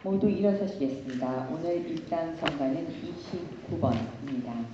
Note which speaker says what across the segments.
Speaker 1: 모두 일어서시겠습니다. 오늘 입단 성가는 29번입니다.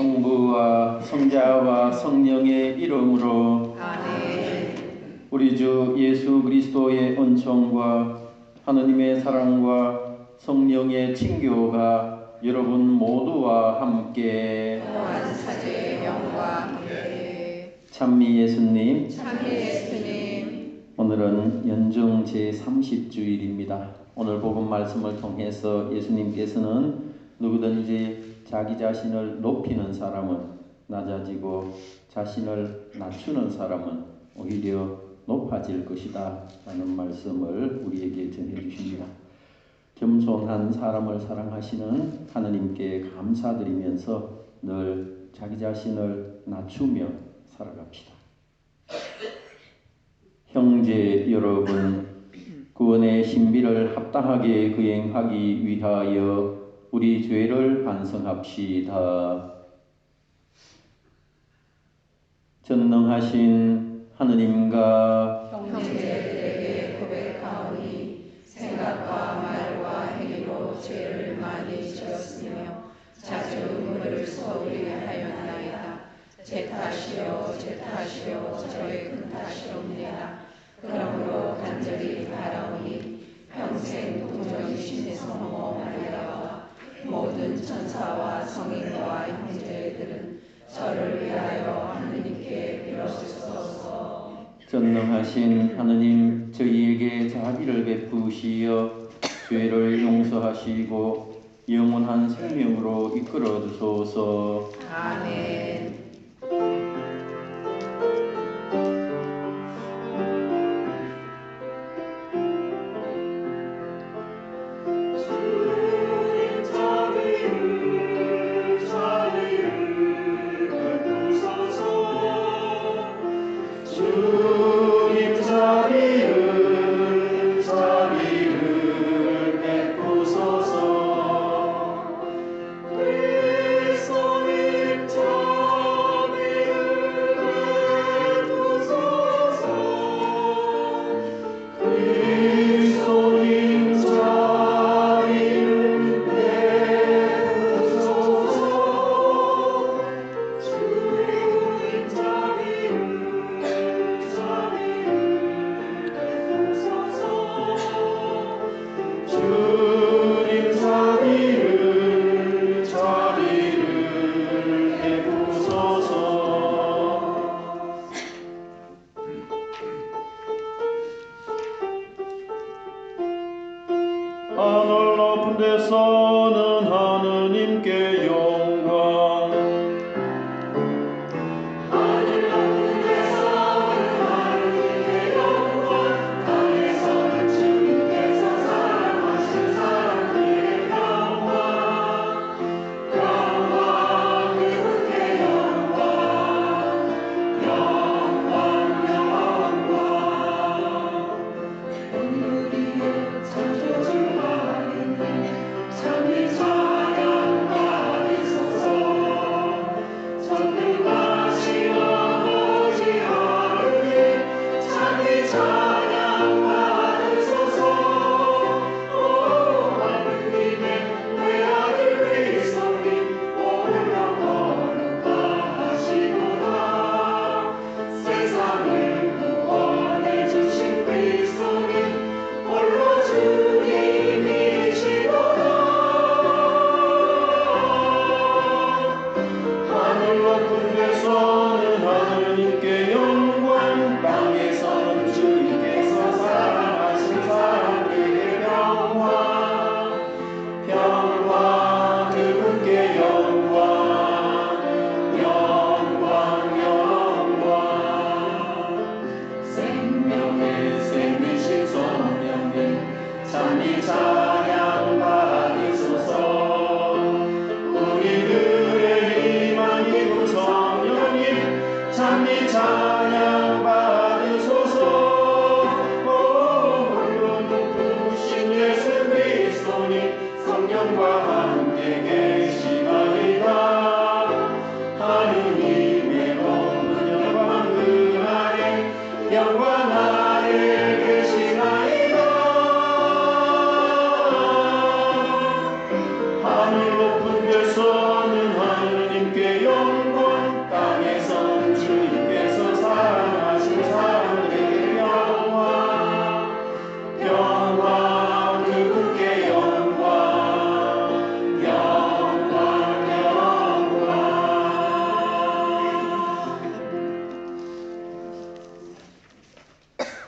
Speaker 2: 성부와 성자와 성령의 이름으로
Speaker 3: 아멘.
Speaker 2: 우리 주 예수 그리스도의 은총과 하느님의 사랑과 성령의 친교가 여러분 모두와 함께
Speaker 3: 또한 사제의 영과 함께
Speaker 2: 찬미 예수님,
Speaker 3: 참미 예수님,
Speaker 2: 오늘은 연중 제30주일입니다. 오늘 복음 말씀을 통해서 예수님께서는 누구든지 자기 자신을 높이는 사람은 낮아지고 자신을 낮추는 사람은 오히려 높아질 것이다 라는 말씀을 우리에게 전해주십니다. 겸손한 사람을 사랑하시는 하느님께 감사드리면서 늘 자기 자신을 낮추며 살아갑시다. 형제 여러분, 구원의 신비를 합당하게 거행하기 위하여 우리 죄를 반성합시다. 전능하신 하느님과
Speaker 3: 형제들에게 고백하오니 생각과 말과 행위로 죄를 많이 지었으며 자주 의무를 소홀히 하였나이다. 제 탓이요 저의 큰 탓이옵니다. 그러므로 간절히 바라오니 평생 동정이신 성모마리아와 모든 천사와 성인과 형제들은 저를 위하여 하느님께 빌어주소서.
Speaker 2: 전능하신 하느님, 저희에게 자비를 베푸시어 죄를 용서하시고 영원한 생명으로 이끌어 주소서.
Speaker 3: 아멘.
Speaker 2: 주님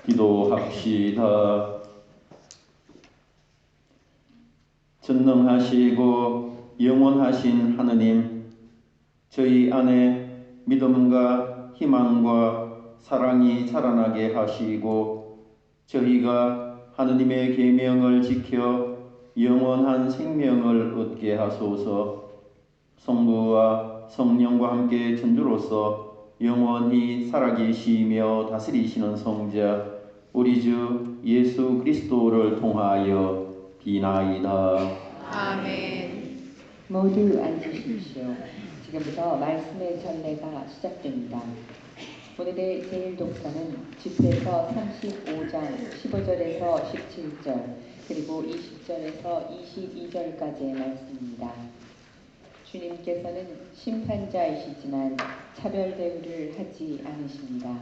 Speaker 2: 기도합시다. 전능하시고 영원하신 하느님, 저희 안에 믿음과 희망과 사랑이 자라나게 하시고 저희가 하느님의 계명을 지켜 영원한 생명을 얻게 하소서. 성부와 성령과 함께 천주로서 영원히 살아계시며 다스리시는 성자 우리 주 예수 그리스도를 통하여 비나이다.
Speaker 3: 아멘.
Speaker 1: 모두 앉으십시오. 지금부터 말씀의 전례가 시작됩니다. 오늘의 제일 독서는 집회서 35장 15절에서 17절 그리고 20절에서 22절까지의 말씀입니다. 주님께서는 심판자이시지만 차별 대우를 하지 않으십니다.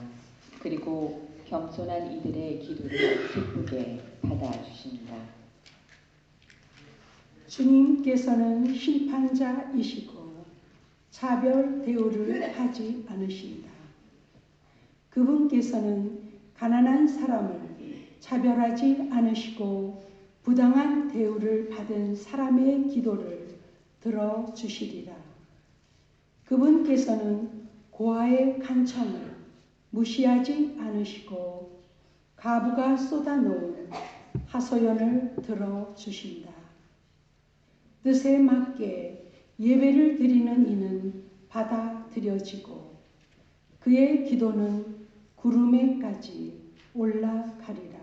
Speaker 1: 그리고 겸손한 이들의 기도를 기쁘게 받아주십니다.
Speaker 4: 주님께서는 심판자이시고 차별 대우를 하지 않으신다. 그분께서는 가난한 사람을 차별하지 않으시고 부당한 대우를 받은 사람의 기도를 들어주시리라. 그분께서는 고아의 간청을 무시하지 않으시고 가부가 쏟아놓은 하소연을 들어주신다. 뜻에 맞게 예배를 드리는 이는 받아들여지고 그의 기도는 구름에까지 올라가리라.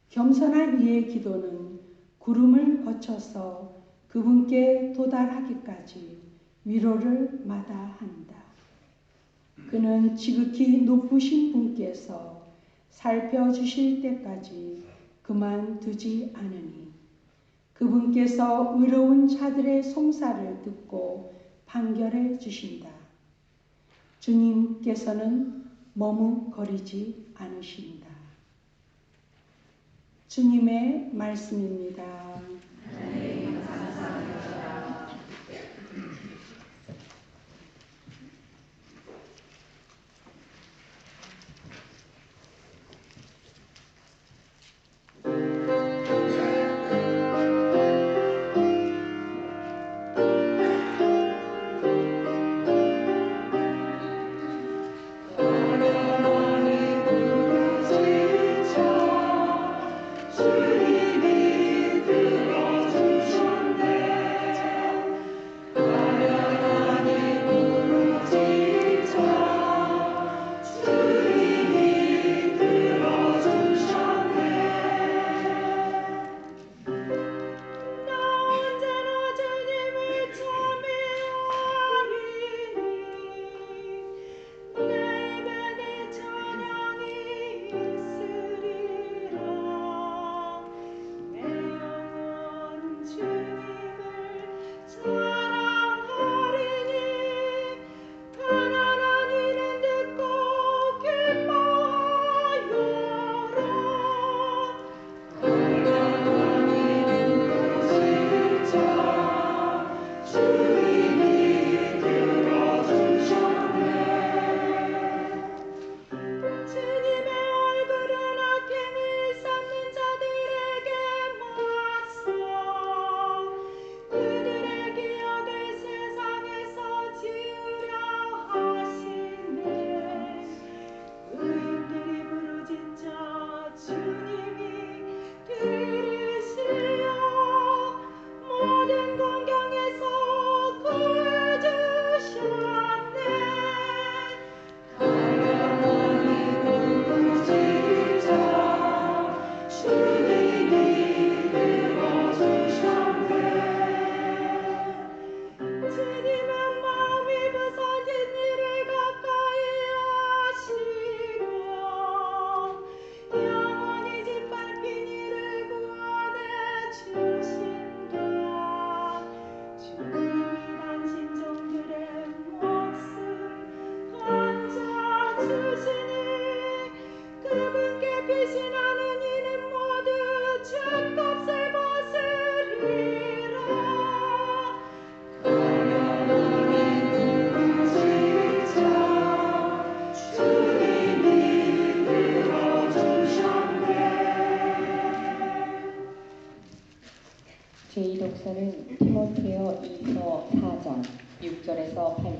Speaker 4: 겸손한 이의 기도는 구름을 거쳐서 그분께 도달하기까지 위로를 마다한다. 그는 지극히 높으신 분께서 살펴주실 때까지 그만두지 않으니 그분께서 의로운 자들의 송사를 듣고 판결해 주신다. 주님께서는 머뭇거리지 않으신다. 주님의 말씀입니다.
Speaker 3: 하나님 감사합니다.
Speaker 5: 주님이 들어주시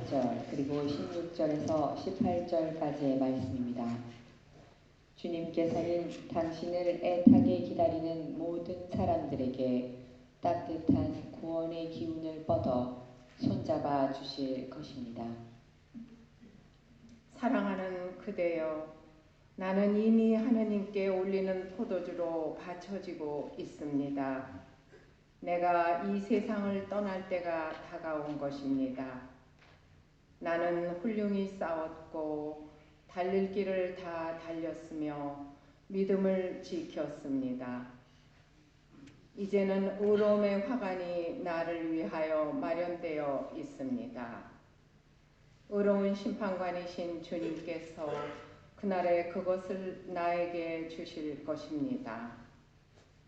Speaker 1: 14절 그리고 16절에서 18절까지의 말씀입니다. 주님께서는 당신을 애타게 기다리는 모든 사람들에게 따뜻한 구원의 기운을 뻗어 손잡아 주실 것입니다.
Speaker 3: 사랑하는 그대여, 나는 이미 하느님께 올리는 포도주로 받쳐지고 있습니다. 내가 이 세상을 떠날 때가 다가온 것입니다. 나는 훌륭히 싸웠고 달릴 길을 다 달렸으며 믿음을 지켰습니다. 이제는 의로움의 화관이 나를 위하여 마련되어 있습니다. 의로운 심판관이신 주님께서 그날에 그것을 나에게 주실 것입니다.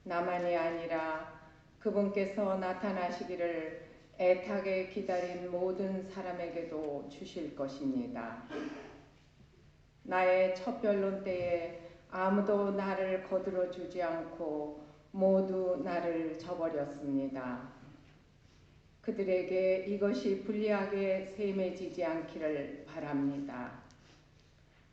Speaker 3: 나만이 아니라 그분께서 나타나시기를 애타게 기다린 모든 사람에게도 주실 것입니다. 나의 첫 변론 때에 아무도 나를 거들어 주지 않고 모두 나를 저버렸습니다. 그들에게 이것이 불리하게 세임해지지 않기를 바랍니다.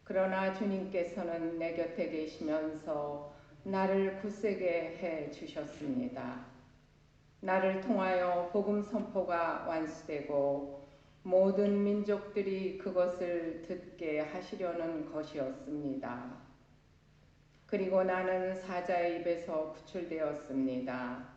Speaker 3: 그러나 주님께서는 내 곁에 계시면서 나를 굳세게 해 주셨습니다. 나를 통하여 복음 선포가 완수되고 모든 민족들이 그것을 듣게 하시려는 것이었습니다. 그리고 나는 사자의 입에서 구출되었습니다.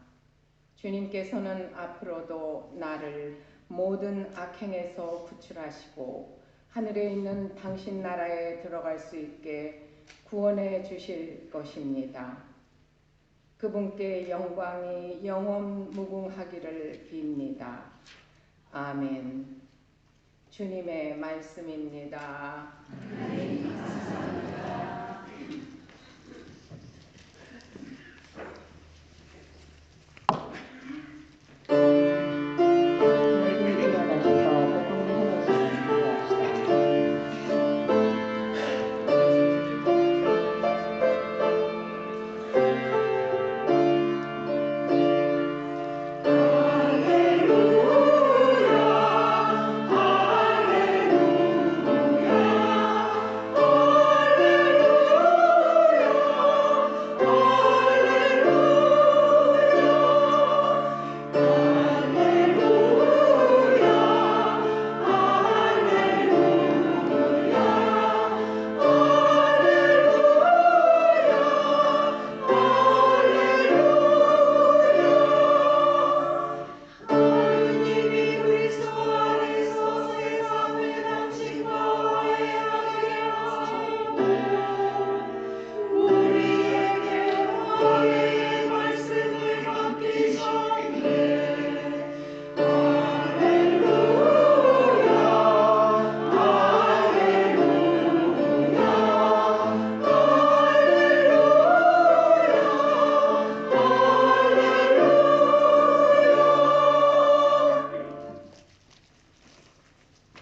Speaker 3: 주님께서는 앞으로도 나를 모든 악행에서 구출하시고 하늘에 있는 당신 나라에 들어갈 수 있게 구원해 주실 것입니다. 그분께 영광이 영원 무궁하기를 빕니다. 아멘. 주님의 말씀입니다.
Speaker 1: 모두 일어나셔서 복음을 전하시기 기도합시다.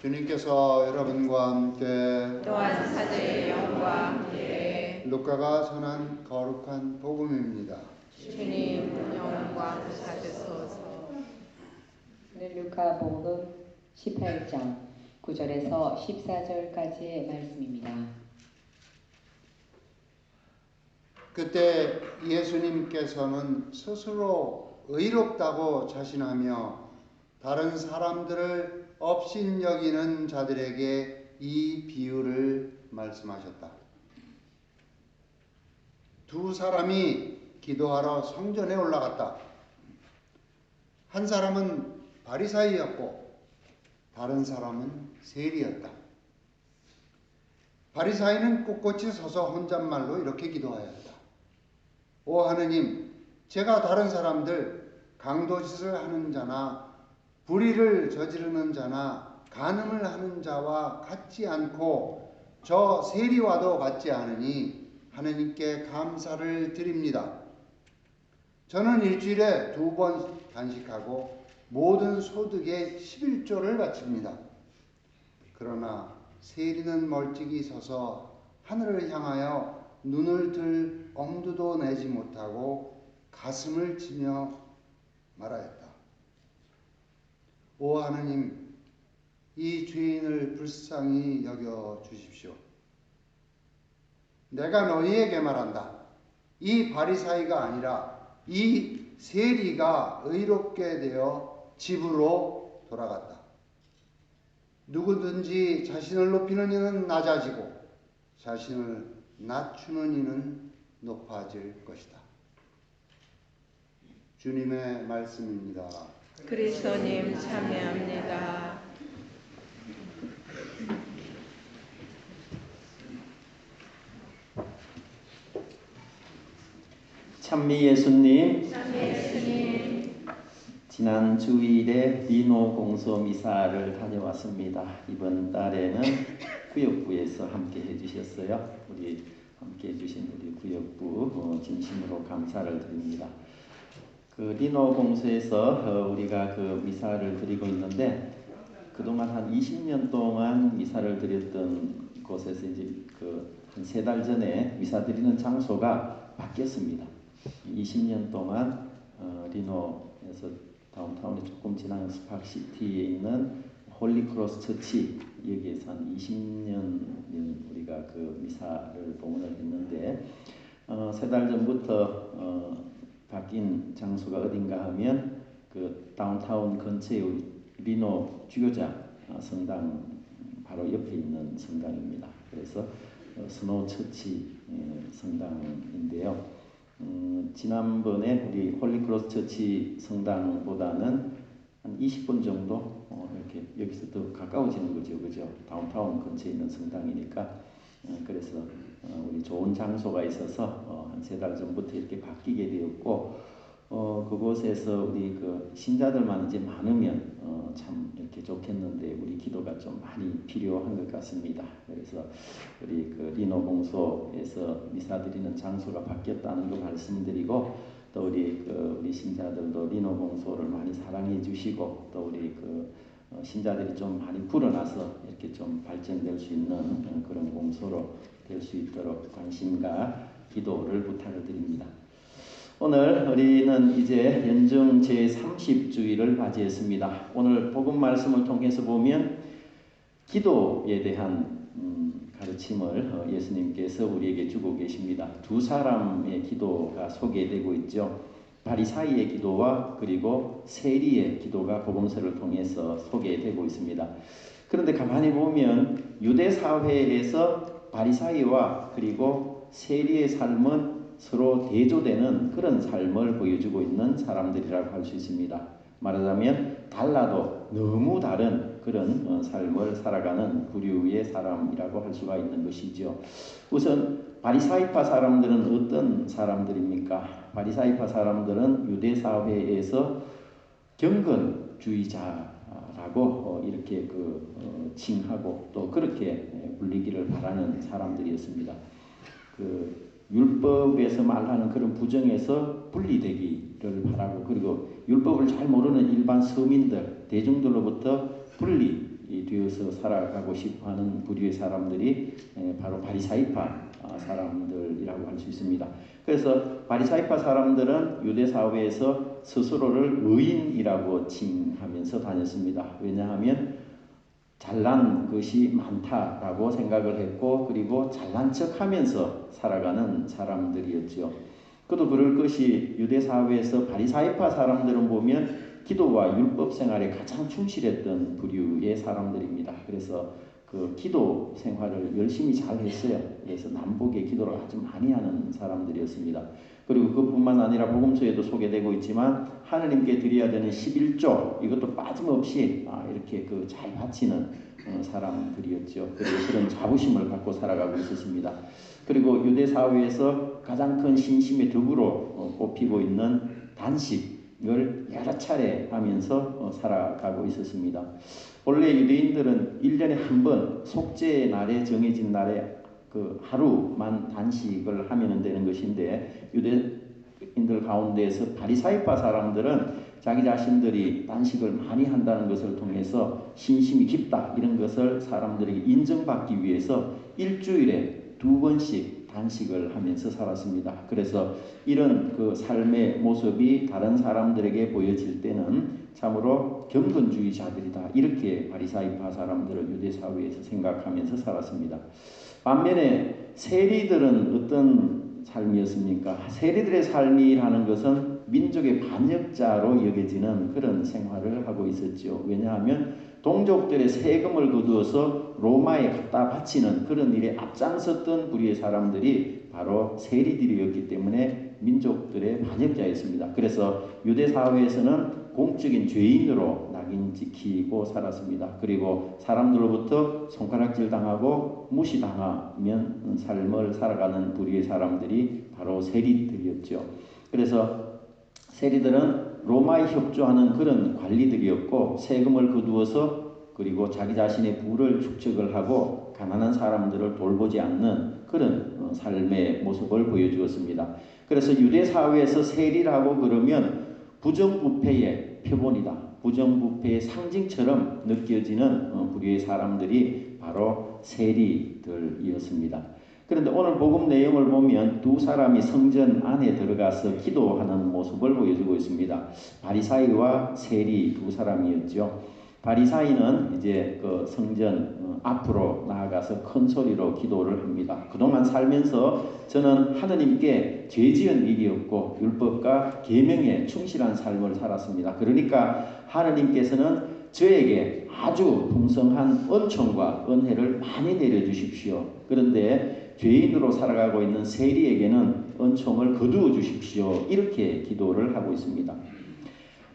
Speaker 5: 주님께서 여러분과 함께
Speaker 3: 또한 사제의 영과 함께
Speaker 5: 루카가 전한 거룩한 복음입니다.
Speaker 3: 주님 영광 받으소서.
Speaker 1: 오늘 루카 복음 18장 9절에서 14절까지의 말씀입니다.
Speaker 5: 그때 예수님께서는 스스로 의롭다고 자신하며 다른 사람들을 업신여기는 자들에게 이 비유를 말씀하셨다. 두 사람이 기도하러 성전에 올라갔다. 한 사람은 바리사이였고 다른 사람은 세리였다. 바리사이는 꼿꼿이 서서 혼잣말로 이렇게 기도하였다. 오 하느님, 제가 다른 사람들 강도짓을 하는 자나 불의를 저지르는 자나 간음을 하는 자와 같지 않고 저 세리와도 같지 않으니 하느님께 감사를 드립니다. 저는 일주일에 2번 단식하고 모든 소득의 11조를 바칩니다. 그러나 세리는 멀찍이 서서 하늘을 향하여 눈을 들 엄두도 내지 못하고 가슴을 치며 말하였다. 오 하느님, 이 죄인을 불쌍히 여겨 주십시오. 내가 너희에게 말한다. 이 바리사이가 아니라 이 세리가 의롭게 되어 집으로 돌아갔다. 누구든지 자신을 높이는 이는 낮아지고 자신을 낮추는 이는 높아질 것이다. 주님의 말씀입니다.
Speaker 6: 그리스도님 참여합니다.
Speaker 2: 찬미 예수님, 지난 주일에 리노 공소 미사를 다녀왔습니다. 이번 달에는 구역부에서 함께 해주셨어요. 우리 함께 해주신 우리 구역부 진심으로 감사를 드립니다. 그 리노 공소에서 우리가 그 미사를 드리고 있는데 그동안 한 20년 동안 미사를 드렸던 곳에서 이제 그 한 3달 전에 미사 드리는 장소가 바뀌었습니다. 20년 동안 리노에서 다운타운에 조금 지나는 스파크시티에 있는 홀리크로스 처치 여기에서 한 20년 우리가 그 미사를 봉헌을 했는데 3달 전부터 바뀐 장소가 어딘가 하면 그 다운타운 근처에 리노 주교자 성당 바로 옆에 있는 성당입니다. 그래서 스노우 처치 성당인데요. 지난번에 우리 홀리크로스 처치 성당보다는 한 20분 정도 이렇게 여기서 더 가까워지는 거죠, 그죠? 다운타운 근처에 있는 성당이니까 그래서 우리 좋은 장소가 있어서 한 3달 전부터 이렇게 바뀌게 되었고 그곳에서 우리 그 신자들만 이제 많으면 참 이렇게 좋겠는데 우리 기도가 좀 많이 필요한 것 같습니다. 그래서 우리 그 리노 공소에서 미사 드리는 장소가 바뀌었다는 거 말씀드리고 또 우리 신자들도 리노 공소를 많이 사랑해 주시고 또 우리 그 신자들이 좀 많이 불어나서 이렇게 좀 발전될 수 있는 그런 공소로 될 수 있도록 관심과 기도를 부탁을 드립니다. 오늘 우리는 이제 연중 제30주일을 맞이했습니다. 오늘 복음 말씀을 통해서 보면 기도에 대한 가르침을 예수님께서 우리에게 주고 계십니다. 2사람의 기도가 소개되고 있죠. 바리사이의 기도와 그리고 세리의 기도가 복음서를 통해서 소개되고 있습니다. 그런데 가만히 보면 유대 사회에서 바리사이와 그리고 세리의 삶은 서로 대조되는 그런 삶을 보여주고 있는 사람들이라고 할 수 있습니다. 말하자면 달라도 너무 다른 그런 삶을 살아가는 부류의 사람이라고 할 수가 있는 것이죠. 우선 바리사이파 사람들은 어떤 사람들입니까? 바리사이파 사람들은 유대 사회에서 경건주의자라고 이렇게 칭하고 또 그렇게 불리기를 바라는 사람들이었습니다. 율법에서 말하는 그런 부정에서 분리되기를 바라고 그리고 율법을 잘 모르는 일반 서민들, 대중들로부터 분리되어서 살아가고 싶어하는 부류의 사람들이 바로 바리사이파 사람들이라고 할 수 있습니다. 그래서 바리사이파 사람들은 유대 사회에서 스스로를 의인이라고 칭하면서 다녔습니다. 왜냐하면 잘난 것이 많다라고 생각을 했고 그리고 잘난 척하면서 살아가는 사람들이었죠. 그도 그럴 것이 유대 사회에서 바리사이파 사람들은 보면 기도와 율법 생활에 가장 충실했던 부류의 사람들입니다. 그래서 그 기도 생활을 열심히 잘 했어요. 그래서 남북의 기도를 아주 많이 하는 사람들이었습니다. 그리고 그뿐만 아니라 복음서에도 소개되고 있지만 하나님께 드려야 되는 11조 이것도 빠짐없이 이렇게 잘 바치는 사람들이었죠. 그리고 그런 자부심을 갖고 살아가고 있었습니다. 그리고 유대 사회에서 가장 큰 신심의 덕으로 꼽히고 있는 단식을 여러 차례 하면서 살아가고 있었습니다. 원래 유대인들은 1년에 한 번 속죄의 날에 정해진 날에 하루만 단식을 하면 되는 것인데 유대인들 가운데에서 바리사이파 사람들은 자기 자신들이 단식을 많이 한다는 것을 통해서 신심이 깊다 이런 것을 사람들에게 인정받기 위해서 일주일에 2번씩 단식을 하면서 살았습니다. 그래서 이런 삶의 모습이 다른 사람들에게 보여질 때는 참으로 경건주의자들이다. 이렇게 바리사이파 사람들을 유대 사회에서 생각하면서 살았습니다. 반면에 세리들은 어떤 삶이었습니까? 세리들의 삶이라는 것은 민족의 반역자로 여겨지는 그런 생활을 하고 있었죠. 왜냐하면 동족들의 세금을 거두어서 로마에 갖다 바치는 그런 일에 앞장섰던 부류의 사람들이 바로 세리들이었기 때문에 민족들의 반역자였습니다. 그래서 유대 사회에서는 공적인 죄인으로 낙인 찍히고 살았습니다. 그리고 사람들로부터 손가락질 당하고 무시당하면 삶을 살아가는 부류의 사람들이 바로 세리들이었죠. 그래서 세리들은 로마에 협조하는 그런 관리들이었고 세금을 거두어서 그리고 자기 자신의 부를 축적을 하고 가난한 사람들을 돌보지 않는 그런 삶의 모습을 보여주었습니다. 그래서 유대 사회에서 세리라고 그러면 부정부패의 표본이다. 부정부패의 상징처럼 느껴지는 부류의 사람들이 바로 세리들이었습니다. 그런데 오늘 복음 내용을 보면 두 사람이 성전 안에 들어가서 기도하는 모습을 보여주고 있습니다. 바리사이와 세리 두 사람이었죠. 바리사이는 이제 그 성전 앞으로 나아가서 큰 소리로 기도를 합니다. 그동안 살면서 저는 하느님께 죄 지은 일이 없고 율법과 계명에 충실한 삶을 살았습니다. 그러니까 하느님께서는 저에게 아주 풍성한 은총과 은혜를 많이 내려주십시오. 그런데 죄인으로 살아가고 있는 세리에게는 은총을 거두어 주십시오. 이렇게 기도를 하고 있습니다.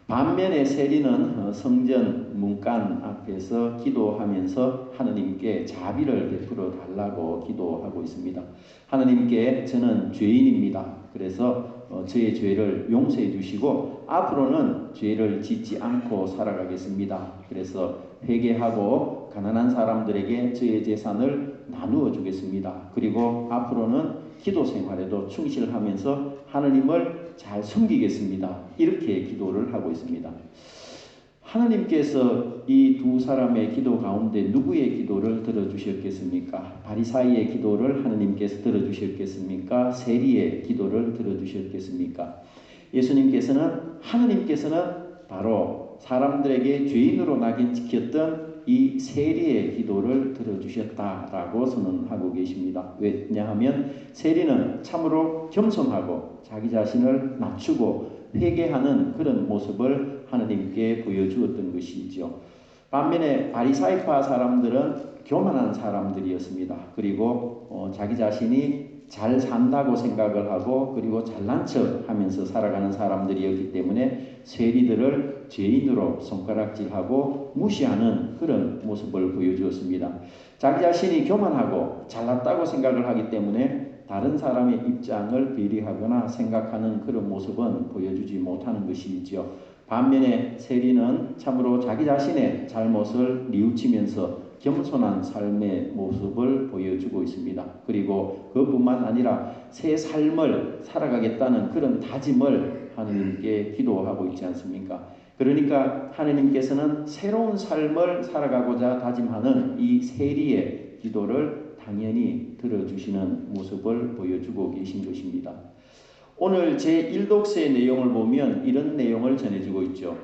Speaker 2: 반면에 세리는 성전 문간 앞에서 기도하면서 하느님께 자비를 베풀어 달라고 기도하고 있습니다. 하느님께 저는 죄인입니다. 그래서 저의 죄를 용서해 주시고 앞으로는 죄를 짓지 않고 살아가겠습니다. 그래서 회개하고 가난한 사람들에게 저의 재산을 나누어 주겠습니다. 그리고 앞으로는 기도 생활에도 충실하면서 하느님을 잘 섬기겠습니다. 이렇게 기도를 하고 있습니다. 하느님께서 이 두 사람의 기도 가운데 누구의 기도를 들어주셨겠습니까? 바리사이의 기도를 하느님께서 들어주셨겠습니까? 세리의 기도를 들어주셨겠습니까? 하느님께서는 바로 사람들에게 죄인으로 낙인 찍혔던 이 세리의 기도를 들어주셨다라고 선언하고 계십니다. 왜냐하면 세리는 참으로 겸손하고 자기 자신을 낮추고 회개하는 그런 모습을 하느님께 보여주었던 것이죠. 반면에 바리사이파 사람들은 교만한 사람들이었습니다. 그리고 자기 자신이 잘 산다고 생각을 하고 그리고 잘난 척 하면서 살아가는 사람들이었기 때문에 세리들을 죄인으로 손가락질하고 무시하는 그런 모습을 보여주었습니다. 자기 자신이 교만하고 잘났다고 생각을 하기 때문에 다른 사람의 입장을 배려하거나 생각하는 그런 모습은 보여주지 못하는 것이죠. 반면에 세리는 참으로 자기 자신의 잘못을 뉘우치면서 겸손한 삶의 모습을 보여주고 있습니다. 그리고 그뿐만 아니라 새 삶을 살아가겠다는 그런 다짐을 하느님께 기도하고 있지 않습니까? 그러니까 하느님께서는 새로운 삶을 살아가고자 다짐하는 이 세리의 기도를 당연히 들어주시는 모습을 보여주고 계신 것입니다. 오늘 제1독서의 내용을 보면 이런 내용을 전해주고 있죠.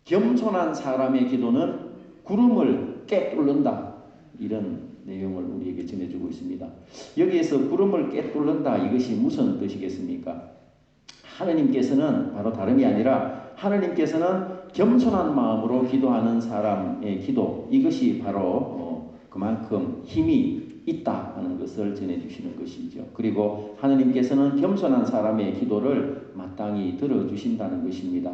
Speaker 2: 겸손한 사람의 기도는 구름을 꿰뚫는다. 이런 내용을 우리에게 전해주고 있습니다. 여기에서 구름을 꿰뚫는다. 이것이 무슨 뜻이겠습니까? 하느님께서는 바로 다름이 아니라 하느님께서는 겸손한 마음으로 기도하는 사람의 기도, 이것이 바로 그만큼 힘이 있다 하는 것을 전해주시는 것이죠. 그리고 하느님께서는 겸손한 사람의 기도를 마땅히 들어주신다는 것입니다.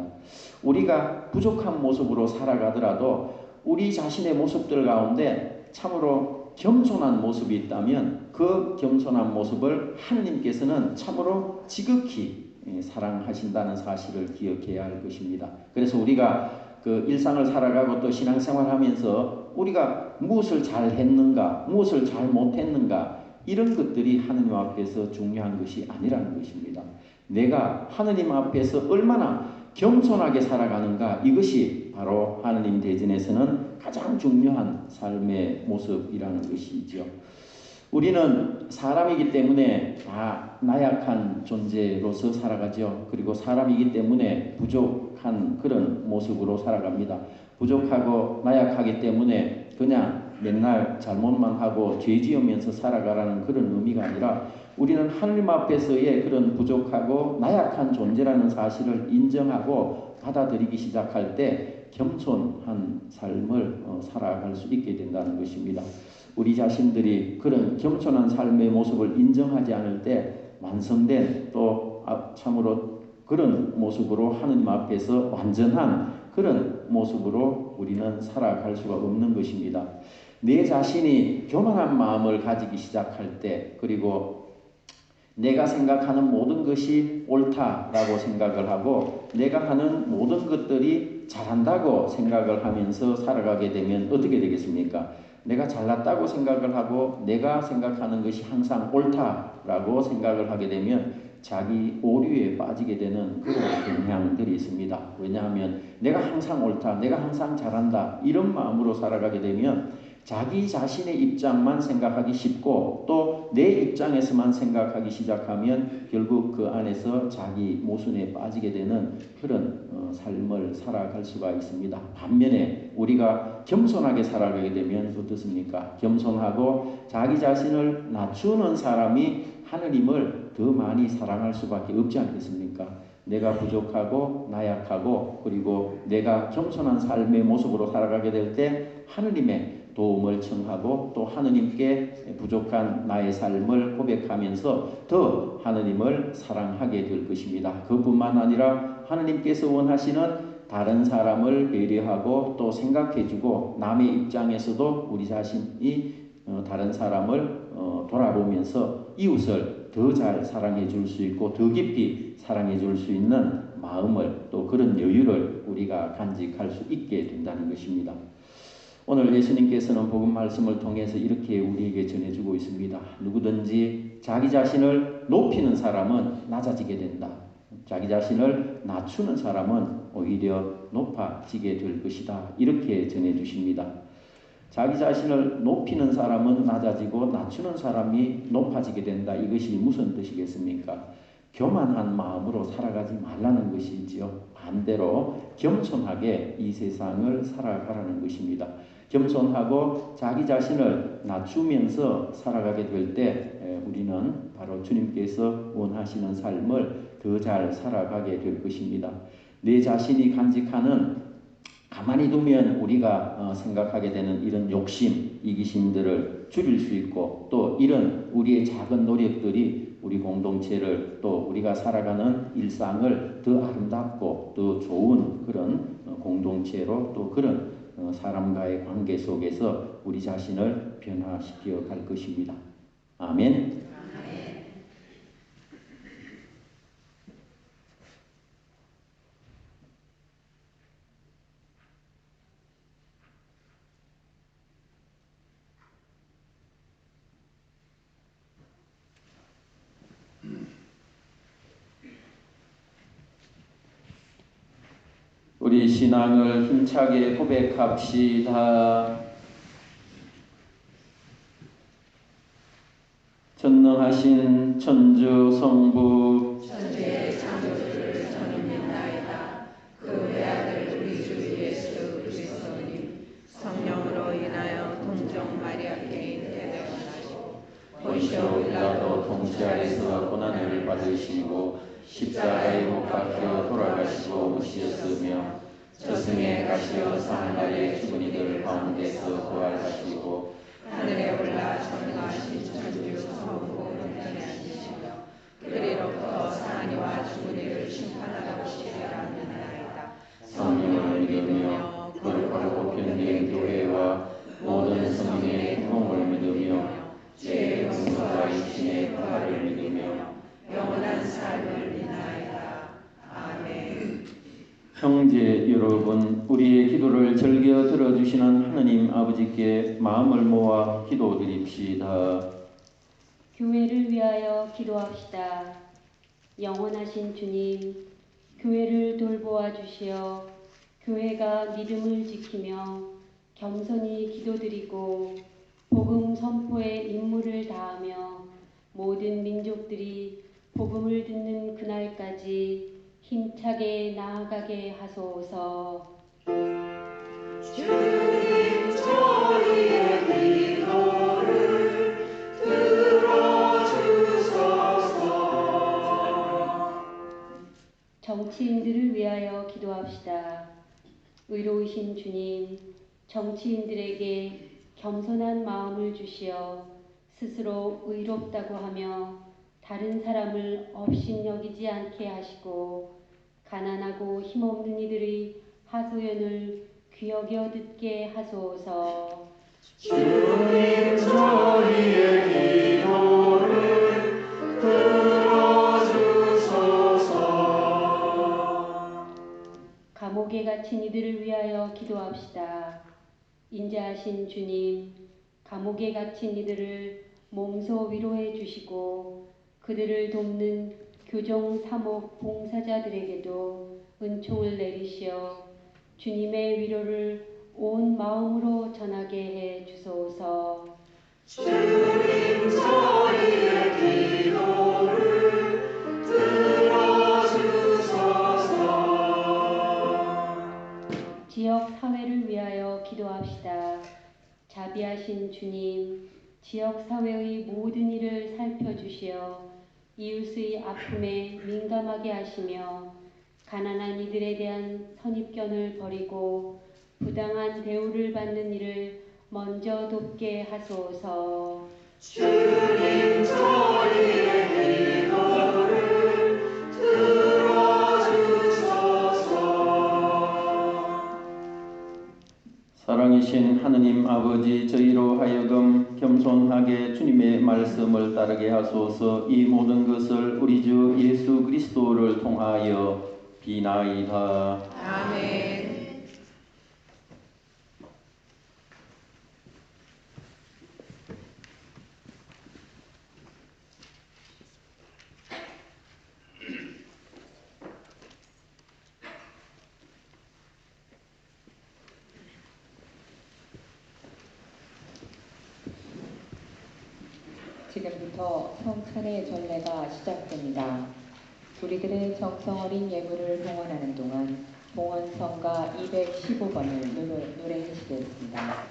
Speaker 2: 우리가 부족한 모습으로 살아가더라도 우리 자신의 모습들 가운데 참으로 겸손한 모습이 있다면 그 겸손한 모습을 하느님께서는 참으로 지극히 사랑하신다는 사실을 기억해야 할 것입니다. 그래서 우리가 그 일상을 살아가고 또 신앙생활하면서 우리가 무엇을 잘 했는가, 무엇을 잘 못했는가, 이런 것들이 하느님 앞에서 중요한 것이 아니라는 것입니다. 내가 하느님 앞에서 얼마나 겸손하게 살아가는가, 이것이 바로 하느님 대전에서는 가장 중요한 삶의 모습이라는 것이죠. 우리는 사람이기 때문에 다 나약한 존재로서 살아가죠. 그리고 사람이기 때문에 부족한 부족한 그런 모습으로 살아갑니다. 부족하고 나약하기 때문에 그냥 맨날 잘못만 하고 죄 지으면서 살아가라는 그런 의미가 아니라 우리는 하나님 앞에서의 그런 부족하고 나약한 존재라는 사실을 인정하고 받아들이기 시작할 때 겸손한 삶을 살아갈 수 있게 된다는 것입니다. 우리 자신들이 그런 겸손한 삶의 모습을 인정하지 않을 때 완성된 또 참으로 그런 모습으로 하느님 앞에서 완전한 그런 모습으로 우리는 살아갈 수가 없는 것입니다. 내 자신이 교만한 마음을 가지기 시작할 때, 그리고 내가 생각하는 모든 것이 옳다라고 생각을 하고 내가 하는 모든 것들이 잘한다고 생각을 하면서 살아가게 되면 어떻게 되겠습니까? 내가 잘났다고 생각을 하고 내가 생각하는 것이 항상 옳다라고 생각을 하게 되면 자기 오류에 빠지게 되는 그런 경향들이 있습니다. 왜냐하면 내가 항상 옳다, 내가 항상 잘한다 이런 마음으로 살아가게 되면 자기 자신의 입장만 생각하기 쉽고 또 내 입장에서만 생각하기 시작하면 결국 그 안에서 자기 모순에 빠지게 되는 그런 삶을 살아갈 수가 있습니다. 반면에 우리가 겸손하게 살아가게 되면 어떻습니까? 겸손하고 자기 자신을 낮추는 사람이 하느님을 더 많이 사랑할 수밖에 없지 않겠습니까? 내가 부족하고 나약하고 그리고 내가 겸손한 삶의 모습으로 살아가게 될 때 하느님의 도움을 청하고 또 하느님께 부족한 나의 삶을 고백하면서 더 하느님을 사랑하게 될 것입니다. 그뿐만 아니라 하느님께서 원하시는 다른 사람을 배려하고 또 생각해주고 남의 입장에서도 우리 자신이 다른 사람을 돌아보면서 이웃을 더 잘 사랑해 줄 수 있고 더 깊이 사랑해 줄 수 있는 마음을 또 그런 여유를 우리가 간직할 수 있게 된다는 것입니다. 오늘 예수님께서는 복음 말씀을 통해서 이렇게 우리에게 전해주고 있습니다. 누구든지 자기 자신을 높이는 사람은 낮아지게 된다. 자기 자신을 낮추는 사람은 오히려 높아지게 될 것이다. 이렇게 전해주십니다. 자기 자신을 높이는 사람은 낮아지고 낮추는 사람이 높아지게 된다. 이것이 무슨 뜻이겠습니까? 교만한 마음으로 살아가지 말라는 것이지요. 반대로 겸손하게 이 세상을 살아가라는 것입니다. 겸손하고 자기 자신을 낮추면서 살아가게 될 때 우리는 바로 주님께서 원하시는 삶을 더 잘 살아가게 될 것입니다. 내 자신이 간직하는 가만히 두면 우리가 생각하게 되는 이런 욕심, 이기심들을 줄일 수 있고 또 이런 우리의 작은 노력들이 우리 공동체를 또 우리가 살아가는 일상을 더 아름답고 더 좋은 그런 공동체로 또 그런 사람과의 관계 속에서 우리 자신을 변화시켜 갈 것입니다. 아멘. 우리 신앙을 힘차게 고백합시다. 전능하신 천주 성부
Speaker 6: 천지의 창조주를 저는 믿나이다. 그 외아들 우리 주 예수 그리스도님 성령으로 인하여 동정 마리아께 잉태되어나시고
Speaker 2: 본시오 빌라도 통치 아래서 고난을 받으시고 십자가에 못 박혀 돌아가시고 오셨으며 저승에 가시어 사흘날에 죽은 이들 가운데서 부활하시고
Speaker 6: 하늘에 올라 전능하신 천주 성부 우편에 앉으시며 그리로부터 사니와 죽은 이를 심판하러 오시리라 믿나이다.
Speaker 2: 성령을 믿으며 거룩하고 보편된 교회와 모든 성인의 행복을 믿으며 죄의 용서와 육신의 부활을 믿으며
Speaker 6: 영원한 삶을 믿나이다. 아멘.
Speaker 2: 형제 여러분, 우리의 기도를 즐겨 들어주시는 하느님 아버지께 마음을 모아 기도드립시다.
Speaker 7: 교회를 위하여 기도합시다. 영원하신 주님, 교회를 돌보아 주시어 교회가 믿음을 지키며 겸손히 기도드리고 복음 선포에 임무를 다하며 모든 민족들이 복음을 듣는 그날까지 힘차게 나아가게 하소서.
Speaker 6: 주님 저희의 기도를 들어주소서.
Speaker 7: 정치인들을 위하여 기도합시다. 의로우신 주님, 정치인들에게 겸손한 마음을 주시어 스스로 의롭다고 하며 다른 사람을 업신여기지 않게 하시고 가난하고 힘없는 이들의 하소연을 귀여겨 듣게 하소서.
Speaker 6: 주님 저희의 기도를 들어주소서.
Speaker 7: 감옥에 갇힌 이들을 위하여 기도합시다. 인자하신 주님, 감옥에 갇힌 이들을 몸소 위로해 주시고 그들을 돕는 교정 사목 봉사자들에게도 은총을 내리시어 주님의 위로를 온 마음으로 전하게 해 주소서.
Speaker 6: 주님 저희의 기도를 들어주소서.
Speaker 7: 지역 사회를 위하여 기도합시다. 자비하신 주님, 지역 사회의 모든 일을 살펴주시어 이웃의 아픔에 민감하게 하시며 가난한 이들에 대한 선입견을 버리고 부당한 대우를 받는 일을 먼저 돕게 하소서.
Speaker 6: 주님 저희의 기도를 들어주소서.
Speaker 2: 사랑이신 하느님 아버지, 저희로 하여금 겸손하게 주님의 말씀을 따르게 하소서. 이 모든 것을 우리 주 예수 그리스도를 통하여 비나이다.
Speaker 3: 아멘.
Speaker 1: 지금부터 성찬의 전례가 시작됩니다. 우리들의 정성 어린 예물을 봉헌하는 동안 봉헌성가 215번을 노래하시겠습니다.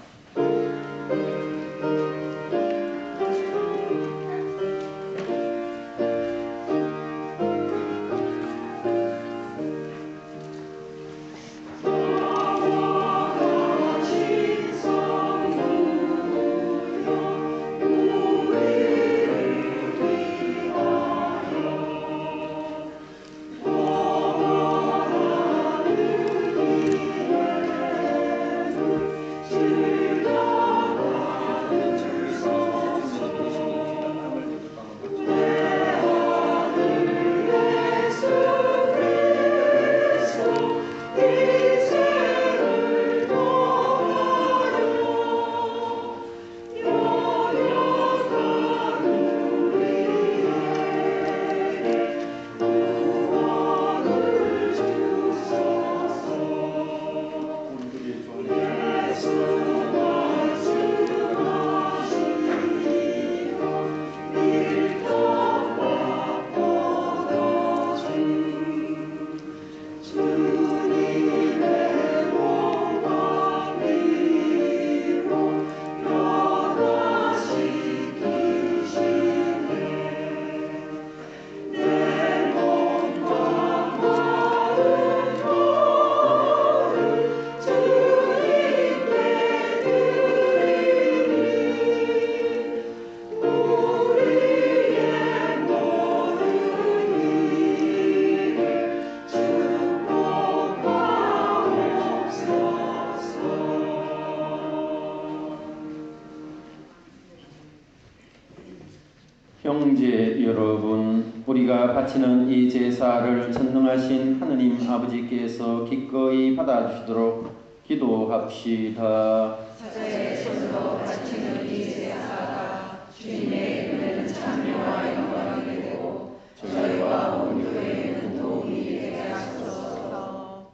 Speaker 2: 형제 여러분, 우리가 바치는 이 제사를 전능하신 하느님 아버지께서 기꺼이 받아주시도록 기도합시다.
Speaker 6: 사자의 손으로 바치는 이 제사가 주님의 눈에는 찬미와 영광이 되고 저희와 온 교회에는 도움이 되게 하소서.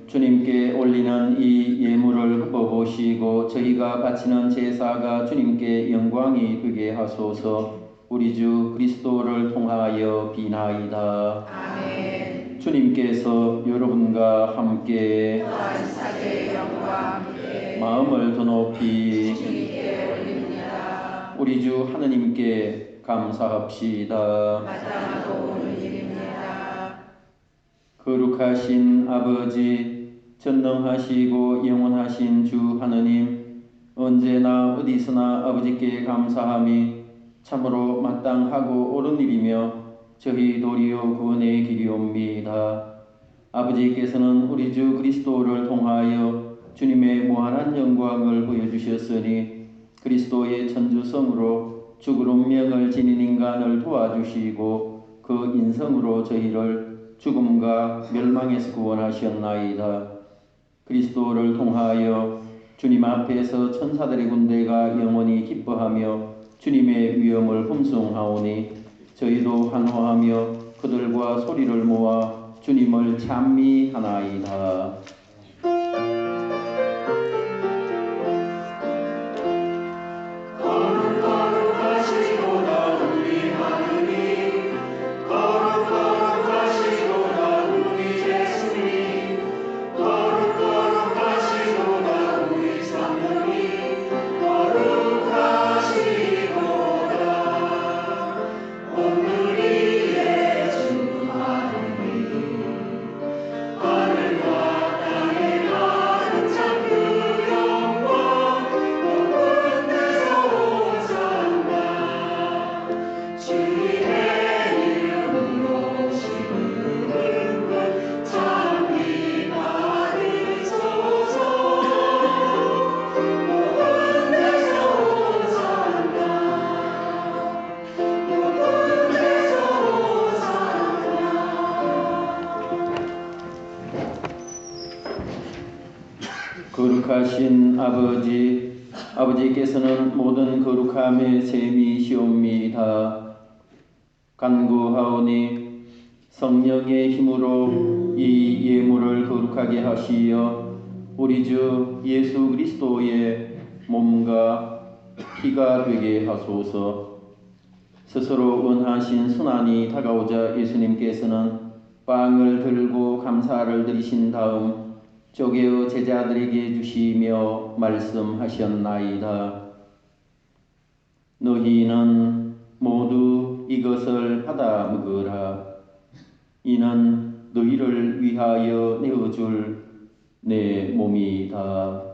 Speaker 2: 주님께 올리는 이 예물을 흠어보시고 저희가 바치는 제사가 주님께 영광이 되게 하소서. 우리 주 그리스도를 통하여 비나이다.
Speaker 3: 아멘.
Speaker 2: 주님께서 여러분과 함께
Speaker 6: 또한 사제의 영과 함께
Speaker 2: 마음을 더 높이
Speaker 6: 주님께 올립니다.
Speaker 2: 우리 주 하느님께 감사합시다.
Speaker 6: 마땅하고 옳은 일입니다.
Speaker 2: 거룩하신 아버지, 전능하시고 영원하신 주 하느님, 언제나 어디서나 아버지께 감사함이 참으로 마땅하고 옳은 일이며 저희 도리어 구원의 길이옵니다. 아버지께서는 우리 주 그리스도를 통하여 주님의 무한한 영광을 보여주셨으니 그리스도의 천주성으로 죽을 운명을 지닌 인간을 도와주시고 그 인성으로 저희를 죽음과 멸망에서 구원하셨나이다. 그리스도를 통하여 주님 앞에서 천사들의 군대가 영원히 기뻐하며 주님의 위엄을 흠숭하오니 저희도 환호하며 그들과 소리를 모아 주님을 찬미하나이다. 거룩하신 아버지, 아버지께서는 모든 거룩함의 셈이시옵니다. 간구하오니 성령의 힘으로 이 예물을 거룩하게 하시어 우리 주 예수 그리스도의 몸과 피가 되게 하소서. 스스로 원하신 순환이 다가오자 예수님께서는 빵을 들고 감사를 드리신 다음 쪼개어 제자들에게 주시며 말씀하셨나이다. 너희는 모두 이것을 받아 먹으라. 이는 너희를 위하여 내어줄 내 몸이다.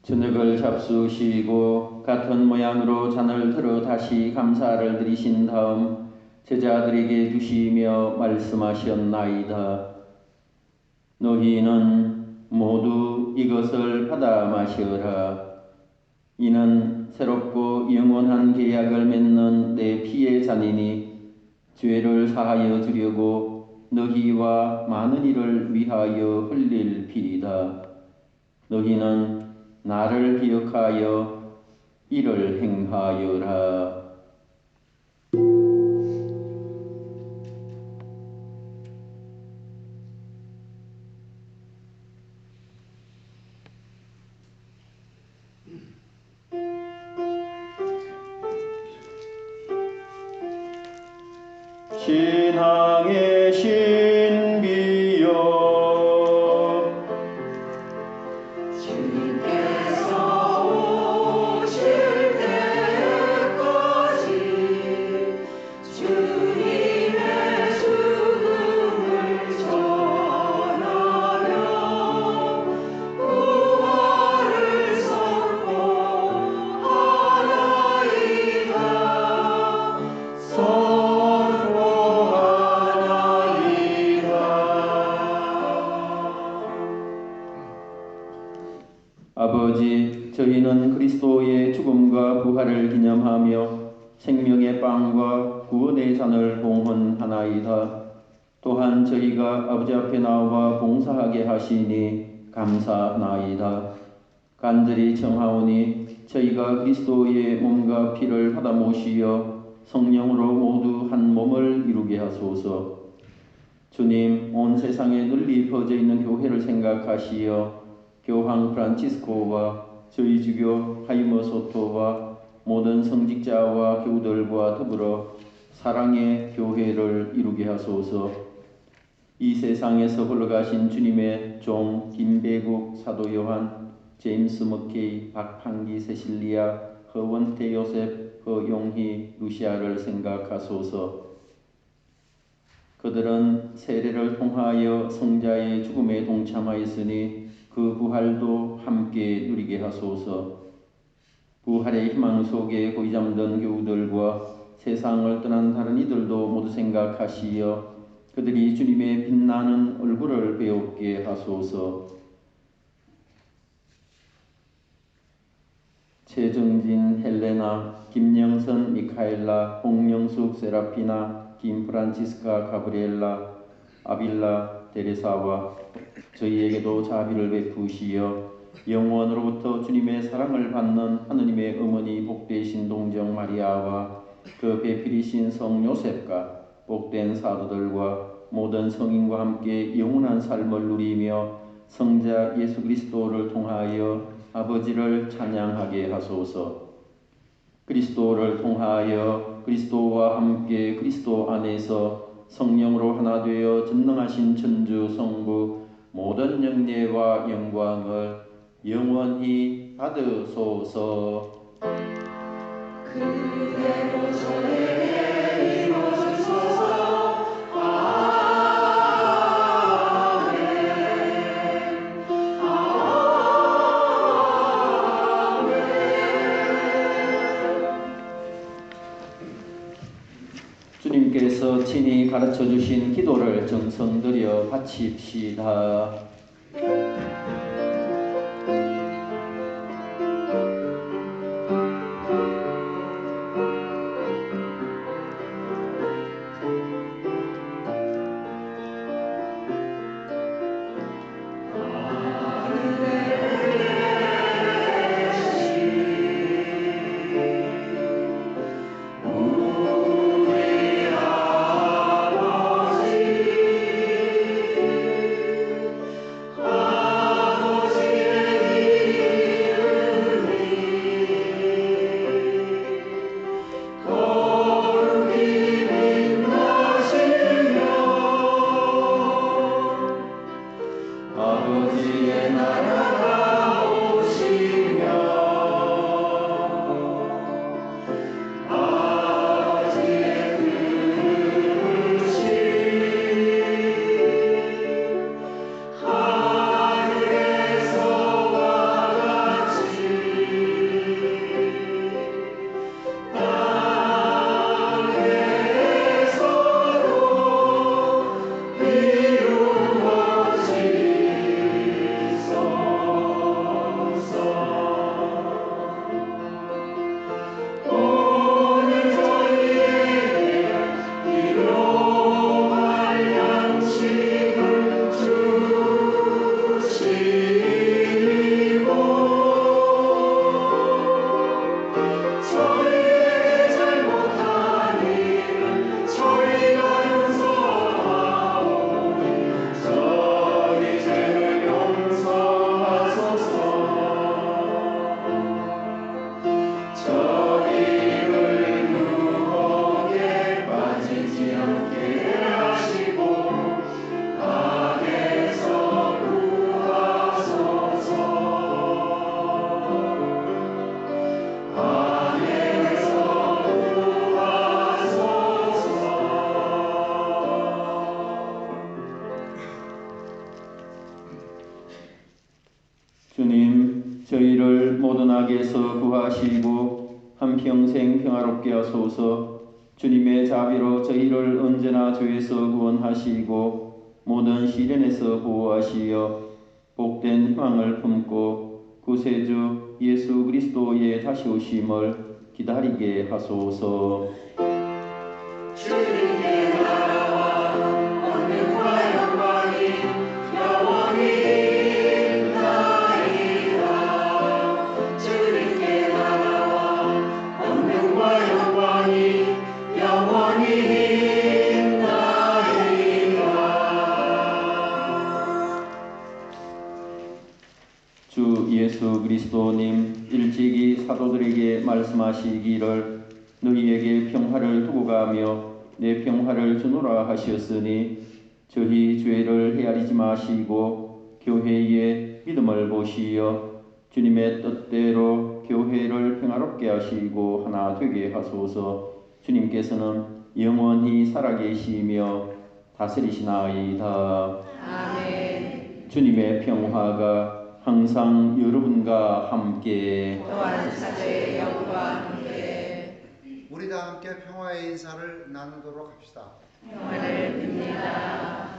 Speaker 2: 저녁을 잡수시고 같은 모양으로 잔을 들어 다시 감사를 드리신 다음 제자들에게 주시며 말씀하셨나이다. 너희는 모두 이것을 받아 마셔라. 이는 새롭고 영원한 계약을 맺는 내 피의 잔이니 죄를 사하여 주려고 너희와 많은 이를 위하여 흘릴 피이다. 너희는 나를 기억하여 이를 행하여라. 신앙의 신비여
Speaker 6: 주님께서 오실 때까지 주님의 죽음을 전하며 부활을 선포하나이다.
Speaker 2: 아버지, 저희는 그리스도의 죽음과 부활을 기념하며 생명의 빵과 구원의 잔을 봉헌하나이다. 또한 저희가 아버지 앞에 나와 봉사하게 하시니 감사하나이다. 간절히 청하오니 저희가 그리스도의 몸과 피를 받아 모시어 성령으로 모두 한 몸을 이루게 하소서. 주님, 온 세상에 널리 퍼져 있는 교회를 생각하시어 교황 프란치스코와 저희 주교 하이머 소토와 모든 성직자와 교우들과 더불어 사랑의 교회를 이루게 하소서. 이 세상에서 흘러가신 주님의 종 김배국, 사도 요한, 제임스 머케이, 박판기, 세실리아, 허원태 요셉, 허용희, 루시아를 생각하소서. 그들은 세례를 통하여 성자의 죽음에 동참하였으니 그 부활도 함께 누리게 하소서. 부활의 희망 속에 고이 잠든 교우들과 세상을 떠난 다른 이들도 모두 생각하시어 그들이 주님의 빛나는 얼굴을 배우게 하소서. 최정진, 헬레나, 김영선, 미카엘라, 홍영숙, 세라피나, 김프란치스카, 가브리엘라, 아빌라, 데레사와 저희에게도 자비를 베푸시어 영원으로부터 주님의 사랑을 받는 하느님의 어머니 복되신 동정 마리아와 그 배필이신 성 요셉과 복된 사도들과 모든 성인과 함께 영원한 삶을 누리며 성자 예수 그리스도를 통하여 아버지를 찬양하게 하소서. 그리스도를 통하여 그리스도와 함께 그리스도 안에서 성령으로 하나 되어 전능하신 천주 성부 모든 영예와 영광을 영원히 받으소서.
Speaker 6: 그대로 저에게 이루어주소서.
Speaker 2: 주님께서 친히 가르쳐 주신 기도를 정성들여 바칩시다. 주님, 저희를 모든 악에서 구하시고 한평생 평화롭게 하소서. 주님의 자비로 저희를 언제나 죄에서 구원하시고 모든 시련에서 보호하시어 복된 희망을 품고 구세주 예수 그리스도의 다시 오심을 기다리게 하소서.
Speaker 6: 주님의 나라와 권능과 영광이 영원히 영원히 있나이다.
Speaker 2: 평화를 두고 가며 내 평화를 주노라 하시었으니 저희 죄를 헤아리지 마시고 교회의 믿음을 보시어 주님의 뜻대로 교회를 평화롭게 하시고 하나 되게 하소서. 주님께서는 영원히 살아계시며 다스리시나이다.
Speaker 3: 아멘.
Speaker 2: 주님의 평화가 항상 여러분과 함께
Speaker 3: 또한 사제의 영과 함께
Speaker 5: 우리 다 함께 평화의 인사를 나누도록 합시다.
Speaker 3: 평화를 빕니다.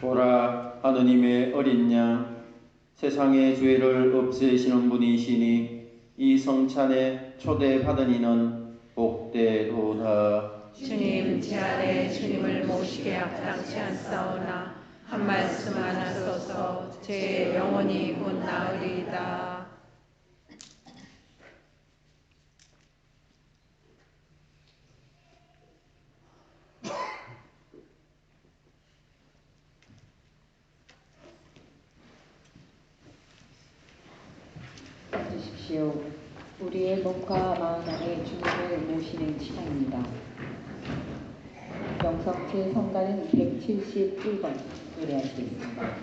Speaker 2: 보라, 하느님의 어린 양, 세상의 죄를 없애시는 분이시니 이 성찬에 초대받은 이는 복되도다.
Speaker 3: 주님, 제 안에 주님을 모시게 합당치 않사오나 한 말씀 하소서. 제 영혼이 곧 나으리이다.
Speaker 1: 주십시오. 우리의 몸과 마음 안에 주님을 모시는 시간입니다. 영성체 성가는 171번 노래하시겠습니다.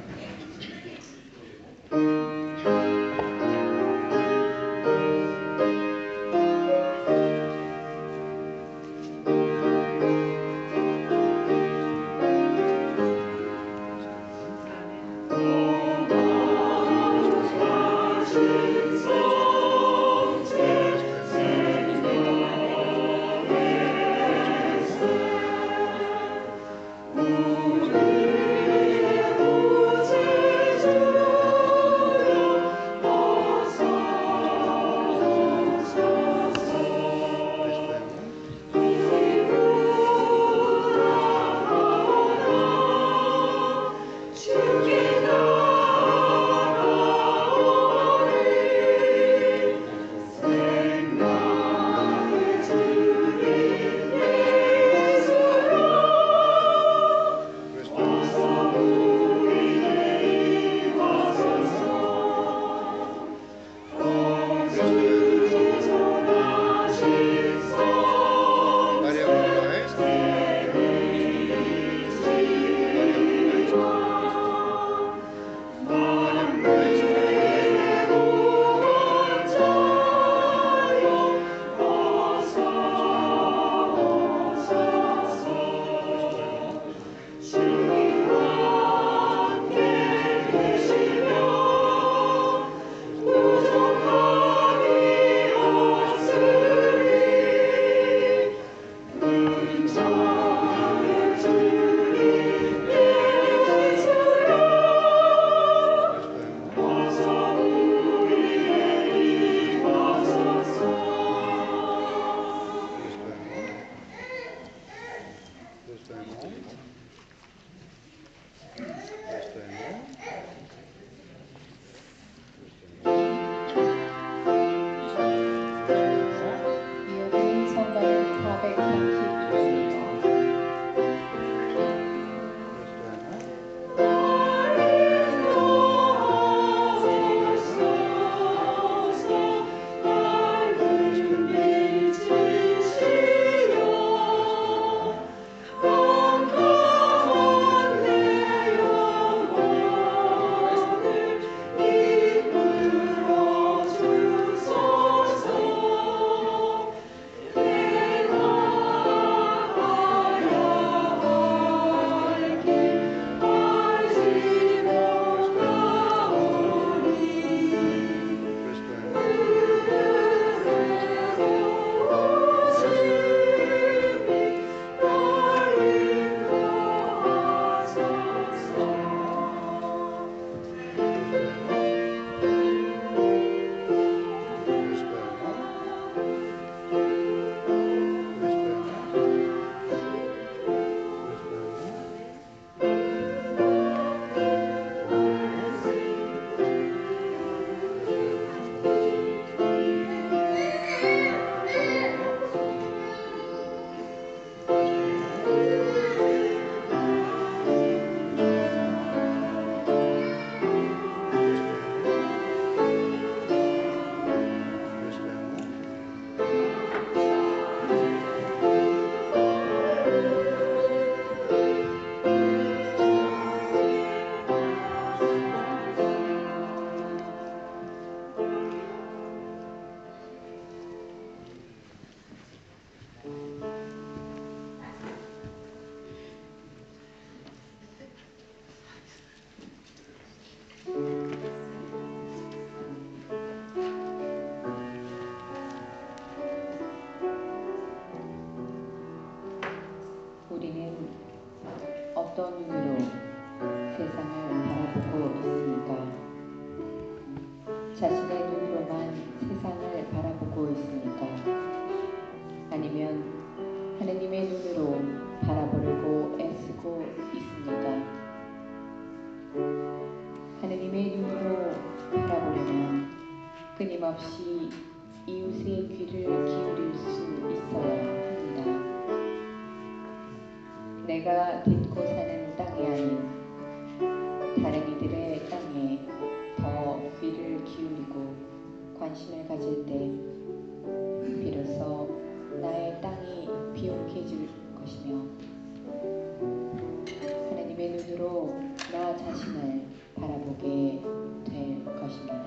Speaker 6: 우리의 구세주
Speaker 1: 어떤 눈으로 세상을 바라보고 있습니까? 자신의 눈으로만 세상을 바라보고 있습니까? 아니면 하느님의 눈으로 바라보려고 애쓰고 있습니까? 하느님의 눈으로 바라보려면 끊임없이 이웃의 귀를 기울일 수 있어야 합니다. 내가 딛고 사는 땅이 아닌 다른 이들의 땅에 더 귀를 기울이고 관심을 가질 때 비로소 나의 땅이 비옥해질 것이며 하나님의 눈으로 나 자신을 바라보게 될 것입니다.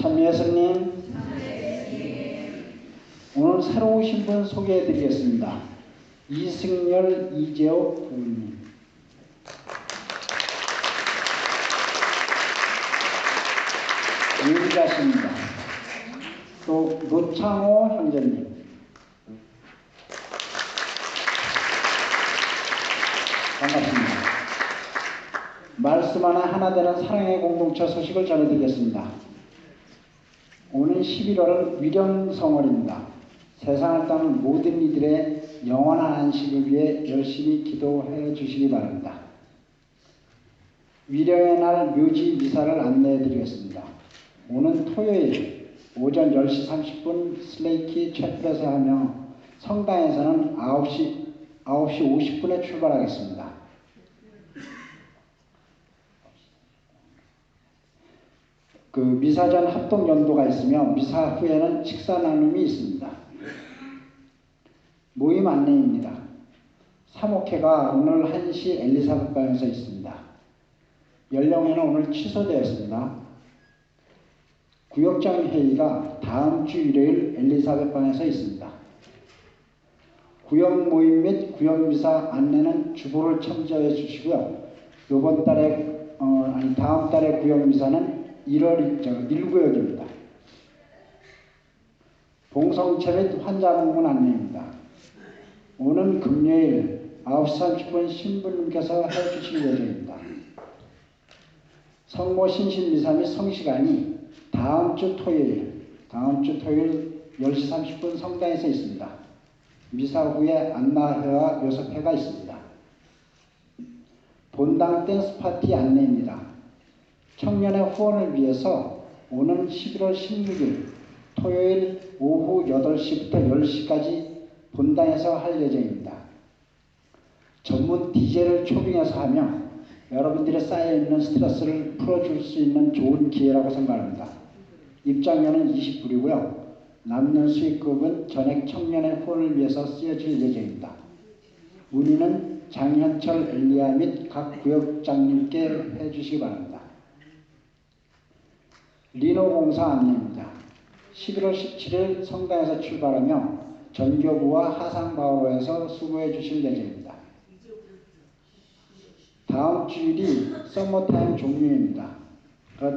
Speaker 8: 참예수님, 오늘 새로 오신 분 소개해 드리겠습니다. 이승열, 이재옥 부모님. 유리자십니다. 또 노창호 형제님. 반갑습니다. 말씀 하나 되는 사랑의 공동체 소식을 전해드리겠습니다. 오는 11월은 위령성월입니다. 세상을 떠난 모든 이들의 영원한 안식을 위해 열심히 기도해 주시기 바랍니다. 위령의 날 묘지 미사를 안내해 드리겠습니다. 오는 토요일 오전 10시 30분 슬레이키 채플에서 하며 성당에서는 9시 50분에 출발하겠습니다. 미사 전 합동 연도가 있으며 미사 후에는 식사 나눔이 있습니다. 모임 안내입니다. 사목회가 오늘 1시 엘리사벳방에서 있습니다. 연령회는 오늘 취소되었습니다. 구역장 회의가 다음 주 일요일 엘리사벳방에서 있습니다. 구역 모임 및 구역 미사 안내는 주보를 참조해 주시고요. 다음 달의 구역 미사는 1월 1구역입니다. 봉성체 및 환자 방문 안내입니다. 오는 금요일 9시 30분 신부님께서 해주실 예정입니다. 성모 신신 미사 및 성시간이 다음 주 토요일 10시 30분 성당에서 있습니다. 미사 후에 안마회와 요섭회가 있습니다. 본당 댄스 파티 안내입니다. 청년의 후원을 위해서 오는 11월 16일 토요일 오후 8시부터 10시까지 본당에서 할 예정입니다. 전문 DJ를 초빙해서 하며 여러분들의 쌓여있는 스트레스를 풀어줄 수 있는 좋은 기회라고 생각합니다. 입장료는 20불이고요. 남는 수익금은 전액 청년의 후원을 위해서 쓰여질 예정입니다. 문의는 장현철 엘리야 및 각 구역장님께 해주시기 바랍니다. 리노 공사 안내입니다. 11월 17일 성당에서 출발하며 전교부와 하상바오로에서 수고해 주실 예정입니다. 다음 주일이 서머타임 종료입니다.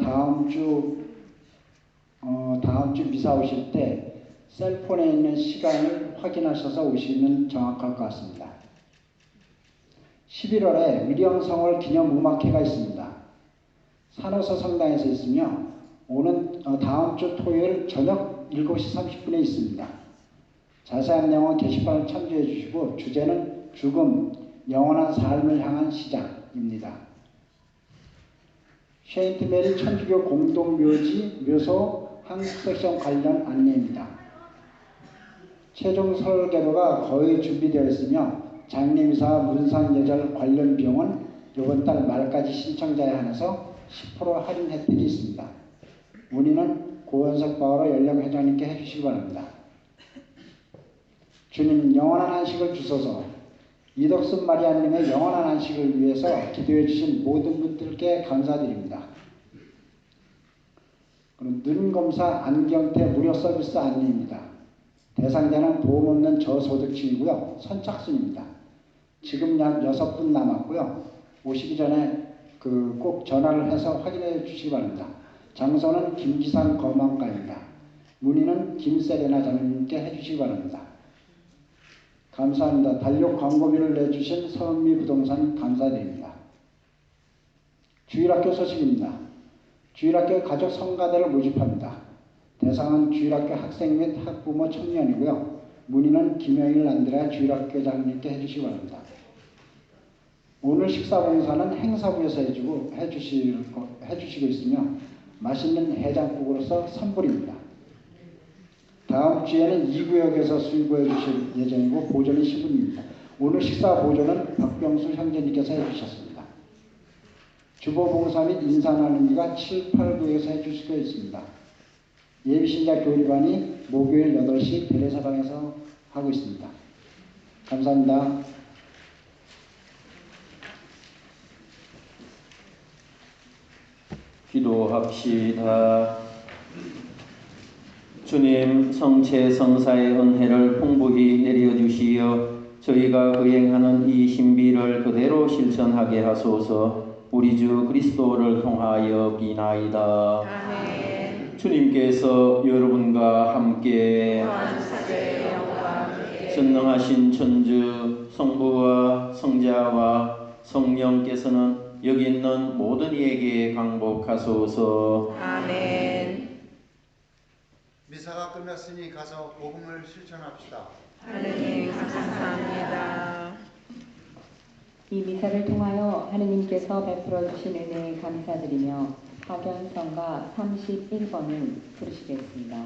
Speaker 8: 다음 주 미사 오실 때 셀폰에 있는 시간을 확인하셔서 오시면 정확할 것 같습니다. 11월에 위령성월 기념 음악회가 있습니다. 산호서 성당에서 있으며 다음 주 토요일 저녁 7시 30분에 있습니다. 자세한 내용은 게시판을 참조해 주시고 주제는 죽음, 영원한 삶을 향한 시작입니다. 세인트 메리 천주교 공동묘지 묘소 한국 섹션 관련 안내입니다. 최종 설계도가 거의 준비되어 있으며 장례미사 문상예절 관련 비용은 이번 달 말까지 신청자에 한해서 10% 할인 혜택이 있습니다. 문의는 고원석 바오로 연령회장님께 해주시기 바랍니다. 주님 영원한 안식을 주소서. 이덕순 마리아님의 영원한 안식을 위해서 기도해 주신 모든 분들께 감사드립니다. 그럼 눈 검사 안경테 무료 서비스 안내입니다. 대상자는 보험 없는 저소득층이고요. 선착순입니다. 지금 약 6분 남았고요. 오시기 전에 꼭 전화를 해서 확인해 주시기 바랍니다. 장소는 김기산 검안과입니다. 문의는 김세레나 장님께 해주시기 바랍니다. 감사합니다. 달력 광고비를 내주신 서은미 부동산 감사드립니다. 주일학교 소식입니다. 주일학교 가족 성가대를 모집합니다. 대상은 주일학교 학생 및 학부모 청년이고요. 문의는 김영일 안드레아 주일학교장님께 해주시기 바랍니다. 오늘 식사 봉사는 행사부에서 해주시고 있으며 맛있는 해장국으로서 선불입니다. 다음 주에는 2구역에서 수고해 주실 예정이고 보조는 10분입니다. 오늘 식사 보조는 박병수 형제님께서 해주셨습니다. 주보 봉사 및 인사 나누기가 7, 8구역에서 해주실 수 있습니다. 예비신자 교리반이 목요일 8시 베레사방에서 하고 있습니다. 감사합니다.
Speaker 2: 기도합시다. 주님, 성체 성사의 은혜를 풍부히 내려주시어 저희가 거행하는 이 신비를 그대로 실천하게 하소서. 우리 주 그리스도를 통하여 비나이다.
Speaker 3: 아멘.
Speaker 2: 주님께서 여러분과 함께 전능하신 천주 성부와 성자와 성령께서는 여기 있는 모든 이에게 강복하소서.
Speaker 3: 아멘.
Speaker 5: 미사가 끝났으니 가서 복음을 실천합시다.
Speaker 3: 하느님 감사합니다.
Speaker 1: 이 미사를 통하여 하느님께서 베풀어 주신 은혜에 감사드리며 파견성가 31번을 부르시겠습니다.